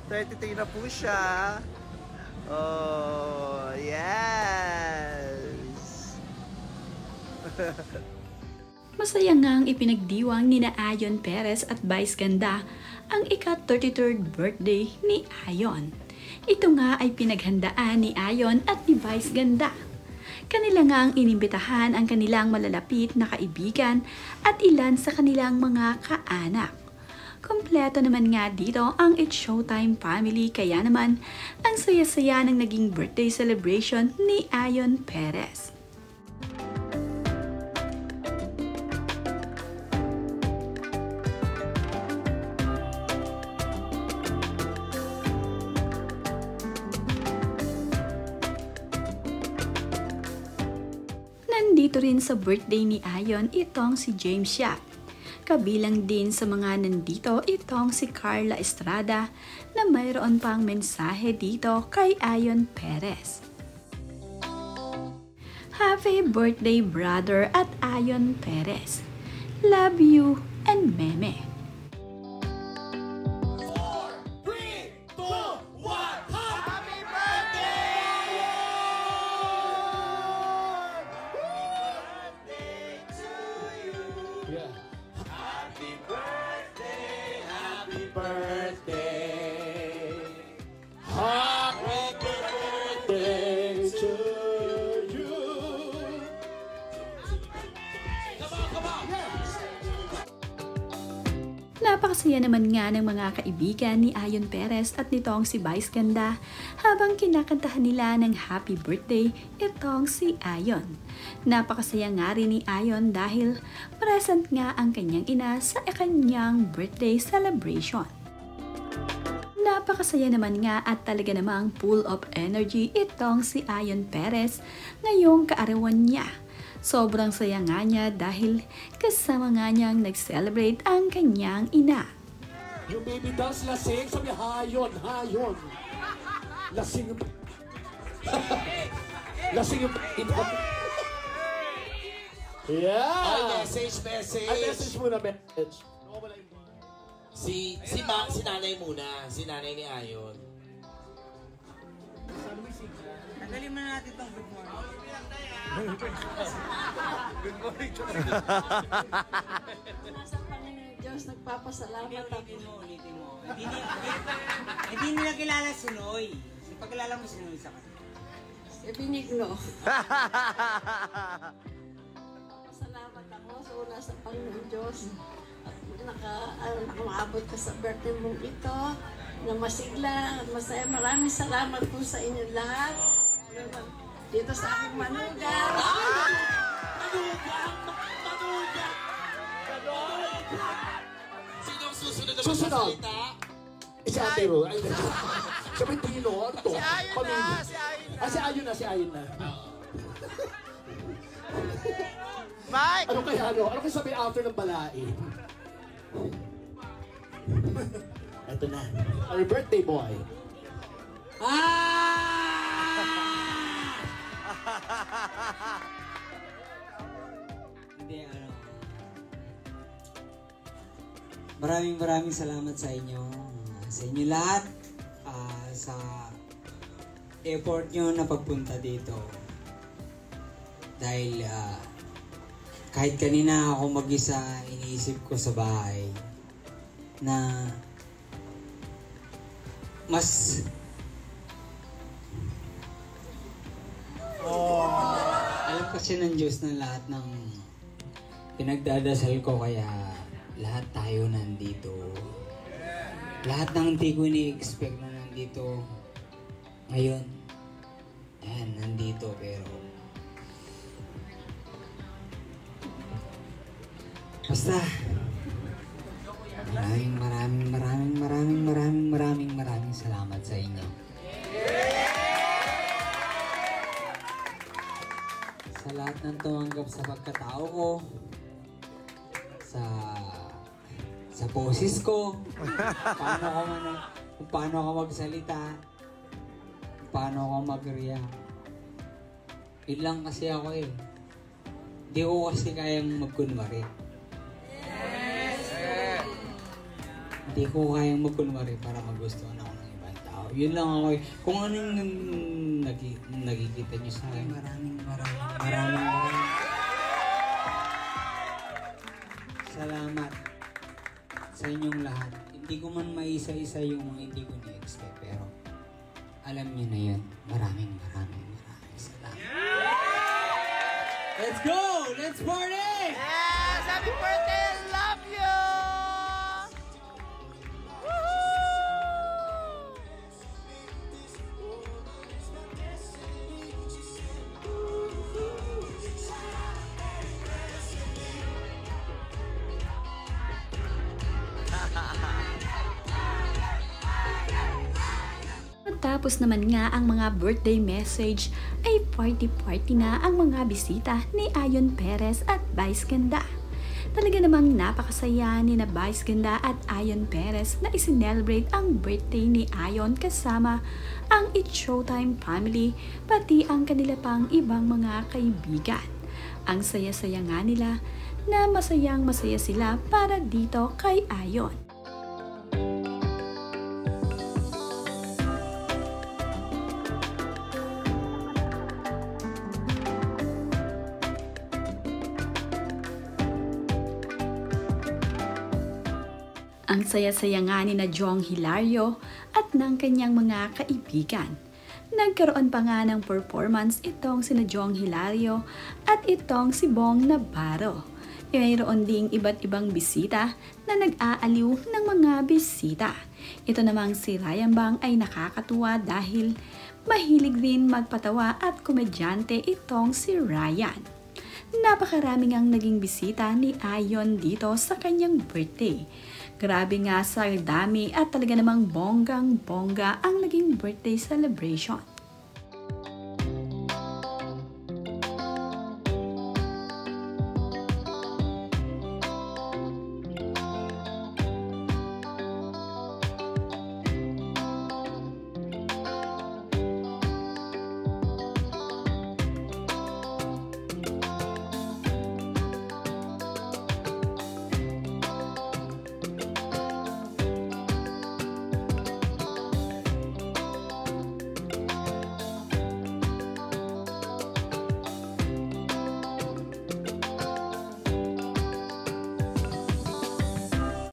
32 na po siya. Oh, yes. Masaya ngang ipinagdiwang ni Ayon Perez at Vice Ganda ang ika-33rd birthday ni Ayon. Ito nga ay pinaghandaan ni Ayon at ni Vice Ganda. Kanila nga ang inimbitahan ang kanilang malalapit na kaibigan at ilan sa kanilang mga kaanak. Kompleto naman nga dito ang It's Showtime family, kaya naman ang saya-saya ng naging birthday celebration ni Ayon Perez. Nandito rin sa birthday ni Ayon itong si James Yap. Kabilang din sa mga nandito itong si Carla Estrada na mayroon pang mensahe dito kay Ayon Perez. Happy birthday brother at Ayon Perez. Love you and meme. Napakasaya naman nga ng mga kaibigan ni Ayon Perez at nitong si Vice Ganda habang kinakantahan nila ng happy birthday itong si Ayon. Napakasaya nga rin ni Ayon dahil present nga ang kanyang ina sa kanyang birthday celebration. Napakasaya naman nga at talaga namang full of energy itong si Ayon Perez ngayong kaarawan niya. Sobrang saya nga niya dahil kasama nga niyang nag-celebrate ang kanyang ina. Yung baby dance lasing, sabi hayon, hayon. Lasing yung... lasing yung... Yeah! Ay, message. Ay, message muna, message. Si nanay muna. Si nanay ni Ayon. Tagalin mo na natin itong good morning. Good morning. Nasa Panginoon Diyos, nagpapasalamat ako. Ulitin mo. Hindi nila kilala si Noy. Pagkilala mo si Noy sa kanila. Si Benigno. Salamat ako sa una sa Panginoon Diyos. At nakaabot ka sa birthday mong ito. Na masigla at masaya. Maraming salamat po sa inyo lahat. Dito sa aking manugang. Sino ang susunod na Susunod. magsasalita? Si Ate Ro. Sabi Tino, ano to? Si Ayon na, si Ayon na. Ah, si Ayon na, si Ayon na. Mike! Ano kaya ano? Ano kaya sabi after ng balae? Ito na. Our birthday boy. Hindi, ano. Maraming salamat sa inyo. Sa inyo lahat. Sa effort nyo na pagpunta dito. Dahil kahit kanina ako mag-isa, iniisip ko sa bahay na mas alam kasi ng Diyos na lahat ng pinagdadasal ko, kaya lahat tayo nandito. Lahat ng hindi ko ini-expect na nandito ngayon. Ayan, nandito, pero basta maraming salamat sa inyo. Sa lahat ng tumanggap sa pagkatao ko, sa boses ko, paano ako magsalita, paano ako mag-react. Yun lang kasi ako eh. Hindi ko kasi kayang magkunwari. Hindi ko kayang magkunwari para magustuhan ako ng ibang tao. Yun lang ako. Kung ano yung nakikita niyo sa akin, maraming salamat sa inyong lahat. Hindi ko man maisa-isa yung mga hindi ko ni-expect, pero alam niyo na yun. Maraming salamat. Let's go! Let's party! Yes! Happy birthday! Love you! Tapos naman nga ang mga birthday message ay party-party na ang mga bisita ni Ayon Perez at Vice Ganda. Talaga namang napakasaya ni na Vice Ganda at Ayon Perez na isinelebrate ang birthday ni Ayon kasama ang It's Showtime family pati ang kanila pang ibang mga kaibigan. Ang saya-saya nga nila na masayang masaya sila para dito kay Ayon. Ang saya-saya nga ni na Jong Hilario at ng kanyang mga kaibigan. Nagkaroon pa nga ng performance itong si na Jong Hilario at itong si Bong Navarro. Mayroon ding iba't ibang bisita na nag-aaliw ng mga bisita. Ito namang si Ryan Bang ay nakakatuwa dahil mahilig rin magpatawa at komedyante itong si Ryan. Napakaraming ang naging bisita ni Ayon dito sa kanyang birthday. Grabe nga sa dami at talaga namang bonggang-bongga ang naging birthday celebration.